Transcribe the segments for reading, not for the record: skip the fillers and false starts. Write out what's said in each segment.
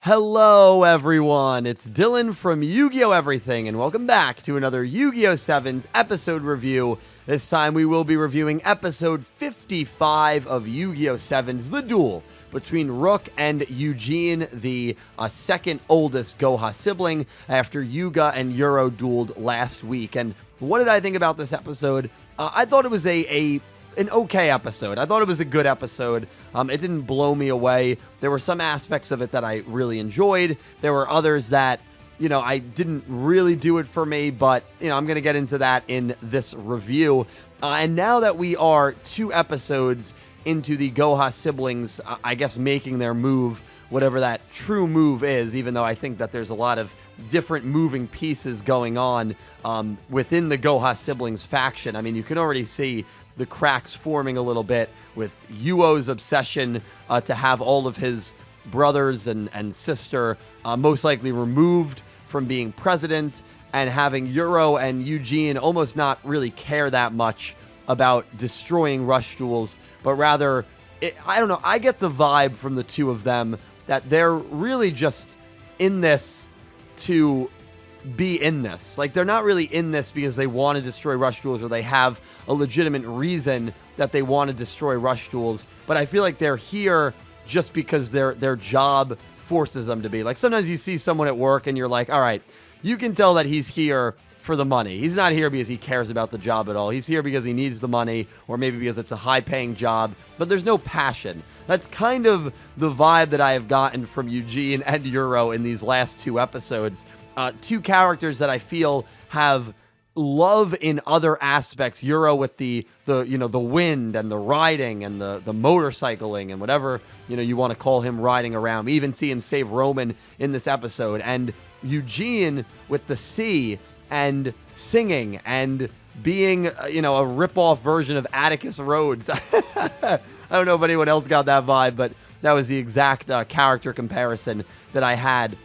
Hello everyone, it's Dylan from Yugioh Everything, and welcome back to another Yu-Gi-Oh! 7's episode review. This time we will be reviewing episode 55 of Yu-Gi-Oh! 7's The Duel between Rook and Yujin, the second oldest Goha sibling, after Yugioh and Yugioh dueled last week. And what did I think about this episode? I thought it was an okay episode. I thought it was a good episode. It didn't blow me away. There were some aspects of it that I really enjoyed. There were others that, I didn't really do it for me, but, I'm going to get into that in this review. And now that we are 2 episodes into the Goha siblings, I guess, making their move, whatever that true move is, even though I think that there's a lot of different moving pieces going on within the Goha siblings faction. I mean, you can already see the cracks forming a little bit with Yuo's obsession to have all of his brothers and sister most likely removed from being president, and having Yugioh and Yujin almost not really care that much about destroying rush duels, but rather, I don't know, I get the vibe from the two of them that they're really just in this to be in this. Like, they're not really in this because they want to destroy rush duels or they have a legitimate reason that they want to destroy rush duels, but I feel like they're here just because their job forces them to be. Like, sometimes you see someone at work and you're like, all right, you can tell that he's here for the money. He's not here because he cares about the job at all. He's here because he needs the money, or maybe because it's a high-paying job, but there's no passion. That's kind of the vibe that I have gotten from Yujin and Yugioh in these last 2 episodes. 2 characters that I feel have love in other aspects. Yugioh with the wind and the riding and the motorcycling and whatever you want to call him riding around. We even see him save Roman in this episode. And Yujin with the sea and singing and being a rip-off version of Atticus Rhodes. I don't know if anyone else got that vibe, but that was the exact character comparison that I had.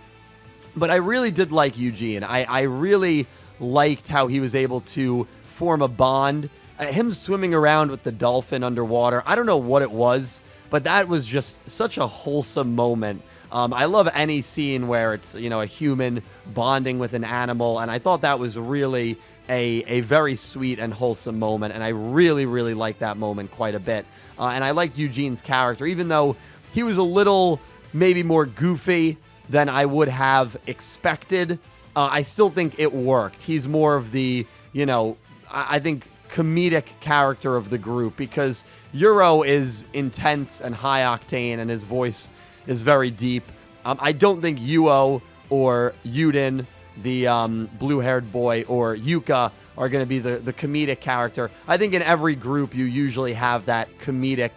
But I really did like Yujin. I really liked how he was able to form a bond. Him swimming around with the dolphin underwater, I don't know what it was, but that was just such a wholesome moment. I love any scene where it's, a human bonding with an animal, and I thought that was really a very sweet and wholesome moment, and I really, really liked that moment quite a bit. And I liked Eugene's character, even though he was a little maybe more goofy than I would have expected. I still think it worked. He's more of the, I think, comedic character of the group, because Yugioh is intense and high octane, and his voice is very deep. I don't think Yugioh or Yuden, the blue-haired boy, or Yuka are going to be the comedic character. I think in every group you usually have that comedic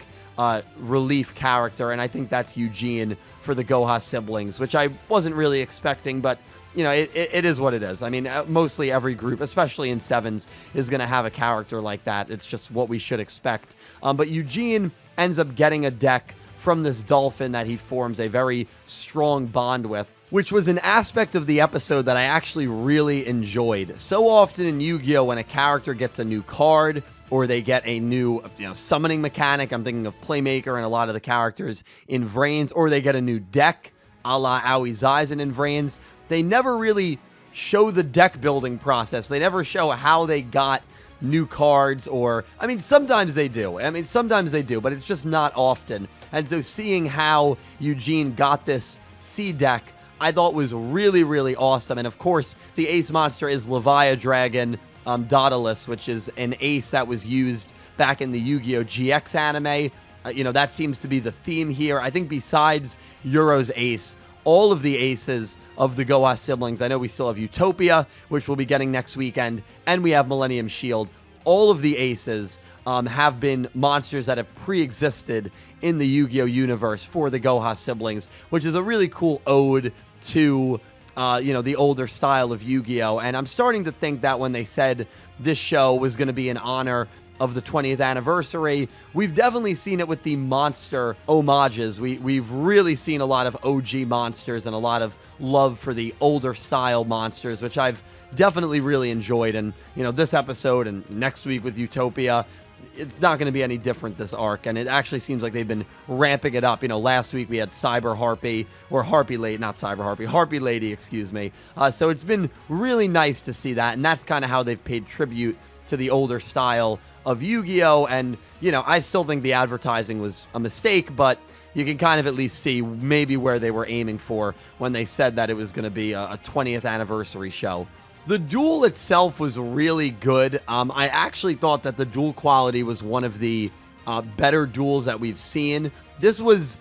relief character, and I think that's Yujin for the Goha siblings, which I wasn't really expecting, but it is what it is. I mean, mostly every group, especially in Sevens, is going to have a character like that. It's just what we should expect. But Yujin ends up getting a deck from this dolphin that he forms a very strong bond with, which was an aspect of the episode that I actually really enjoyed. So often in Yu-Gi-Oh, when a character gets a new card, or they get a new summoning mechanic, I'm thinking of Playmaker and a lot of the characters in Vrains, or they get a new deck, a la ZaiZen in Vrains, they never really show the deck building process. They never show how they got new cards, or, sometimes they do. But it's just not often. And so seeing how Yujin got this C deck, I thought was really, really awesome. And of course, the ace monster is Levia Dragon Daedalus, which is an ace that was used back in the Yu-Gi-Oh! GX anime. That seems to be the theme here. I think besides Yugioh's ace, all of the aces of the Goha siblings, I know we still have Utopia, which we'll be getting next weekend, and we have Millennium Shield. All of the aces have been monsters that have pre-existed in the Yu-Gi-Oh! Universe for the Goha siblings, which is a really cool ode to, the older style of Yu-Gi-Oh! And I'm starting to think that when they said this show was going to be in honor of the 20th anniversary, we've definitely seen it with the monster homages. We've really seen a lot of OG monsters and a lot of love for the older style monsters, which I've definitely really enjoyed. And, this episode and next week with Utopia, it's not going to be any different this arc, and it actually seems like they've been ramping it up. Last week we had Cyber Harpy, or Harpy Lady, not Cyber Harpy, Harpy Lady, excuse me. So it's been really nice to see that, and that's kind of how they've paid tribute to the older style of Yu-Gi-Oh! And, I still think the advertising was a mistake, but you can kind of at least see maybe where they were aiming for when they said that it was going to be a 20th anniversary show. The duel itself was really good. I actually thought that the duel quality was one of the better duels that we've seen. This was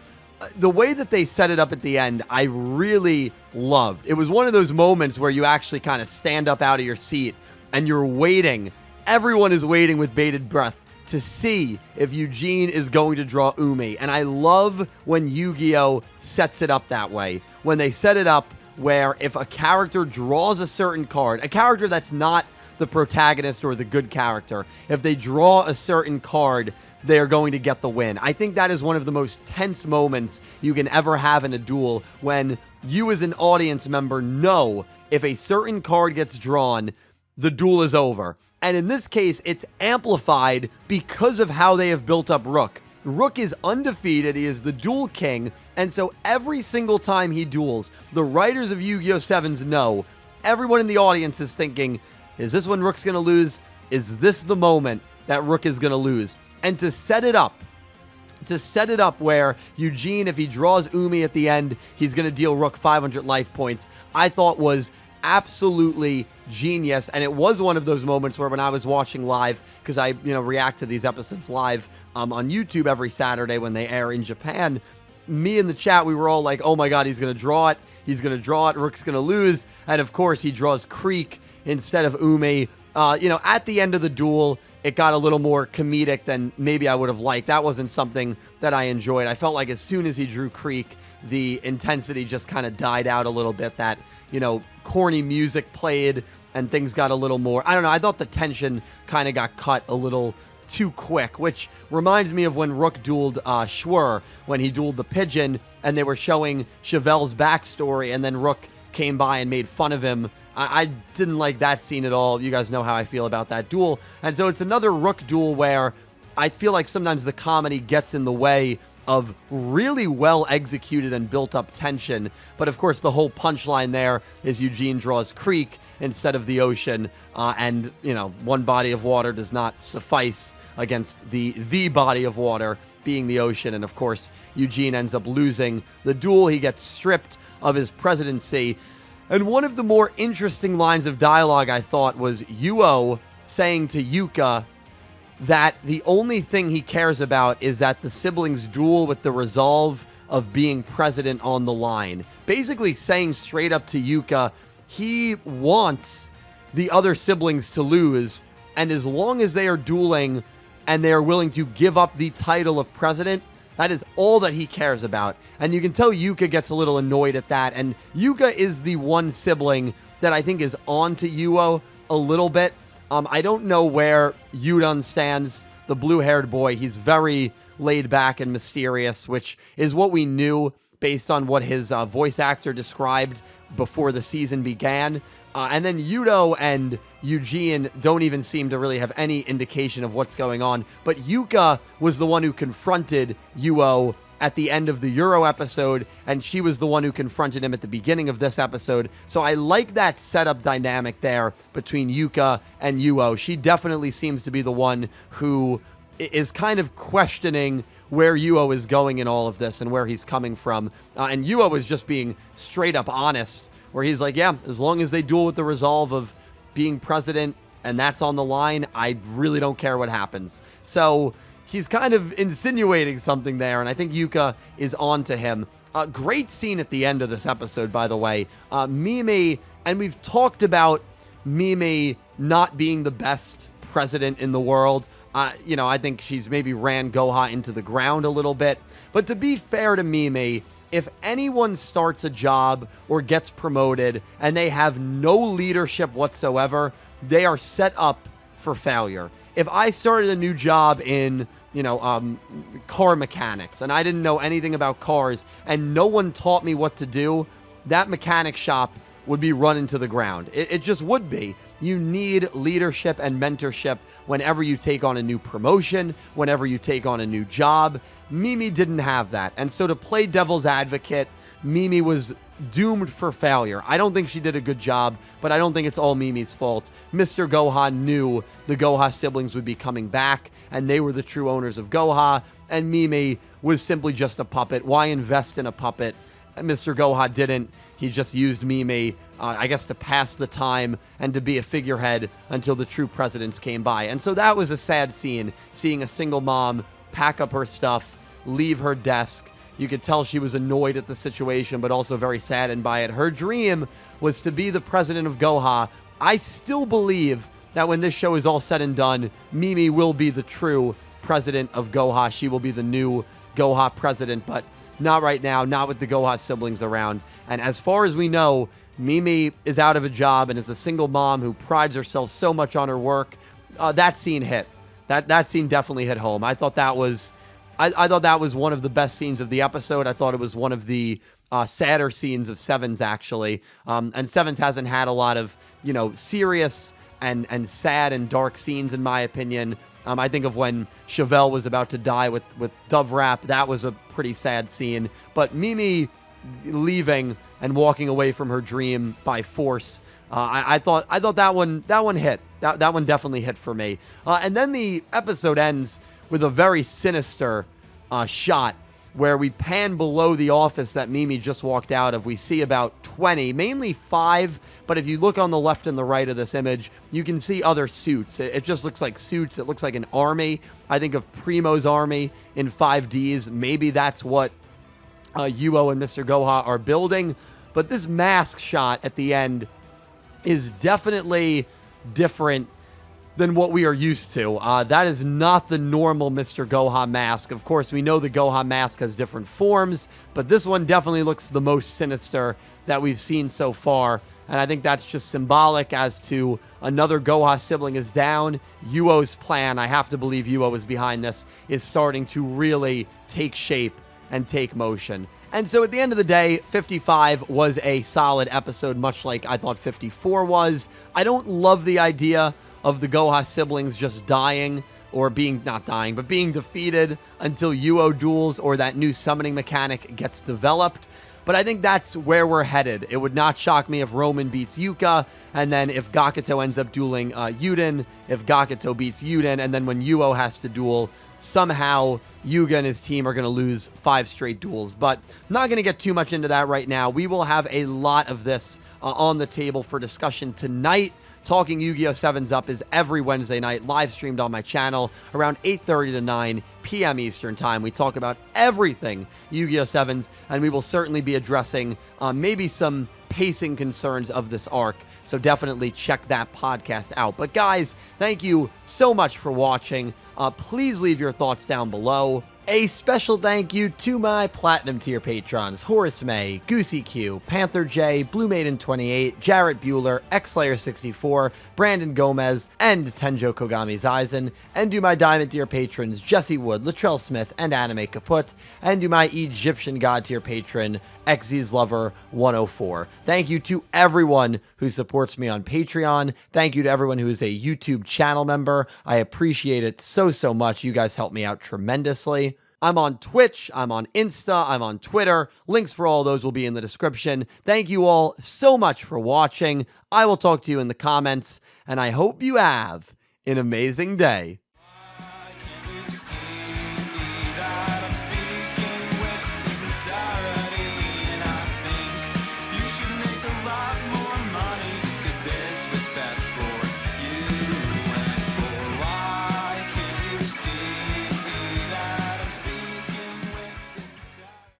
the way that they set it up at the end, I really loved. It was one of those moments where you actually kind of stand up out of your seat and you're waiting. Everyone is waiting with bated breath to see if Yujin is going to draw Umi. And I love when Yu-Gi-Oh! Sets it up that way. When they set it up where if a character draws a certain card, a character that's not the protagonist or the good character, if they draw a certain card, they are going to get the win. I think that is one of the most tense moments you can ever have in a duel, when you as an audience member know if a certain card gets drawn, the duel is over. And in this case, it's amplified because of how they have built up Rook. Rook is undefeated, he is the duel king, and so every single time he duels, the writers of Yu-Gi-Oh! Sevens know, everyone in the audience is thinking, is this when Rook's going to lose? Is this the moment that Rook is going to lose? And to set it up where Yujin, if he draws Umi at the end, he's going to deal Rook 500 life points, I thought was absolutely genius. And it was one of those moments where when I was watching live, because I react to these episodes live on YouTube every Saturday when they air in Japan, me in the chat, we were all like, oh my god, he's going to draw it, Rook's going to lose, and of course he draws Creek instead of Umi. At the end of the duel, it got a little more comedic than maybe I would have liked. That wasn't something that I enjoyed. I felt like as soon as he drew Creek, the intensity just kind of died out a little bit. That, corny music played and things got a little more, I don't know, I thought the tension kind of got cut a little too quick, which reminds me of when Rook dueled Schwer, when he dueled the Pigeon, and they were showing Chevelle's backstory, and then Rook came by and made fun of him. I didn't like that scene at all. You guys know how I feel about that duel. And so it's another Rook duel where I feel like sometimes the comedy gets in the way of really well executed and built up tension. But of course, the whole punchline there is Yujin draws Creek instead of the ocean. And, one body of water does not suffice against the body of water being the ocean. And of course, Yujin ends up losing the duel. He gets stripped of his presidency. And one of the more interesting lines of dialogue, I thought, was Yugioh saying to Yuka that the only thing he cares about is that the siblings duel with the resolve of being president on the line. Basically saying straight up to Yuka, he wants the other siblings to lose, and as long as they are dueling and they are willing to give up the title of president, that is all that he cares about. And you can tell Yuka gets a little annoyed at that. And Yuka is the one sibling that I think is on to Yugioh a little bit. I don't know where Yudun stands, the blue-haired boy. He's very laid back and mysterious, which is what we knew based on what his voice actor described before the season began. And then Yugioh and Yujin don't even seem to really have any indication of what's going on. But Yuka was the one who confronted Yugioh at the end of the Euro episode, and she was the one who confronted him at the beginning of this episode. So I like that setup dynamic there between Yuka and Yugioh. She definitely seems to be the one who is kind of questioning where Yugioh is going in all of this and where he's coming from. And Yugioh is just being straight up honest, where he's like, yeah, as long as they duel with the resolve of being president and that's on the line, I really don't care what happens. So he's kind of insinuating something there, and I think Yuka is on to him. Great scene at the end of this episode, by the way. Mimi, and we've talked about Mimi not being the best president in the world. I think she's maybe ran Goha into the ground a little bit. But to be fair to Mimi, if anyone starts a job or gets promoted and they have no leadership whatsoever, they are set up for failure. If I started a new job in, car mechanics, and I didn't know anything about cars, and no one taught me what to do, that mechanic shop would be run into the ground. It just would be. You need leadership and mentorship whenever you take on a new promotion, whenever you take on a new job. Mimi didn't have that. And so to play devil's advocate, Mimi was doomed for failure. I don't think she did a good job, but I don't think it's all Mimi's fault. Mr. Goha knew the Goha siblings would be coming back, and they were the true owners of Goha, and Mimi was simply just a puppet. Why invest in a puppet? Mr. Goha didn't. He just used Mimi, I guess, to pass the time and to be a figurehead until the true presidents came by. And so that was a sad scene, seeing a single mom pack up her stuff, leave her desk. You could tell she was annoyed at the situation, but also very saddened by it. Her dream was to be the president of Goha. I still believe that when this show is all said and done, Mimi will be the true president of Goha. She will be the new Goha president, but not right now, not with the Goha siblings around. And as far as we know, Mimi is out of a job and is a single mom who prides herself so much on her work. That scene hit. That scene definitely hit home. I thought that was one of the best scenes of the episode. I thought it was one of the sadder scenes of Sevens, actually. And Sevens hasn't had a lot of, serious and sad and dark scenes, in my opinion. I think of when Chevelle was about to die with Dove Rap. That was a pretty sad scene. But Mimi leaving and walking away from her dream by force, I thought that one hit. That one definitely hit for me. And then the episode ends with a very sinister shot where we pan below the office that Mimi just walked out of. We see about 20, mainly 5, but if you look on the left and the right of this image, you can see other suits. It just looks like suits. It looks like an army. I think of Primo's army in 5Ds. Maybe that's what Yugioh and Mr. Goha are building. But this mask shot at the end is definitely different than what we are used to. That is not the normal Mr. Goha mask. Of course, we know the Goha mask has different forms, but this one definitely looks the most sinister that we've seen so far. And I think that's just symbolic as to another Goha sibling is down. Yugioh's plan, I have to believe Yugioh is behind this, is starting to really take shape and take motion. And so at the end of the day, 55 was a solid episode, much like I thought 54 was. I don't love the idea of the Goha siblings just dying, or not dying, but being defeated until Yugioh duels or that new summoning mechanic gets developed. But I think that's where we're headed. It would not shock me if Roman beats Yuka, and then if Gakuto ends up dueling Yuden, if Gakuto beats Yuden, and then when Yugioh has to duel, somehow Yuga and his team are going to lose 5 straight duels. But I'm not going to get too much into that right now. We will have a lot of this on the table for discussion tonight. Talking Yu-Gi-Oh! 7's Up is every Wednesday night, live streamed on my channel around 8:30 to 9 p.m. Eastern Time. We talk about everything Yu-Gi-Oh! 7's, and we will certainly be addressing maybe some pacing concerns of this arc. So definitely check that podcast out. But guys, thank you so much for watching. Please leave your thoughts down below. A special thank you to my Platinum tier patrons, Horace Maye, Goosey Q, Panther J, Blue Maiden 28, Jarrett Buller, Xslayer 64, Brandon Gomez, and TenjoKogamiZaizen, and to my Diamond tier patrons, Jesse Wood, Latrell Smith, and Anime Kaput, and to my Egyptian God tier patron, Xy's Lover 104. Thank you to everyone who supports me on Patreon. Thank you to everyone who is a YouTube channel member. I appreciate it so much. You guys help me out tremendously. I'm on Twitch, I'm on Insta, I'm on Twitter. Links for all those will be in the description. Thank you all so much for watching. I will talk to you in the comments, and I hope you have an amazing day.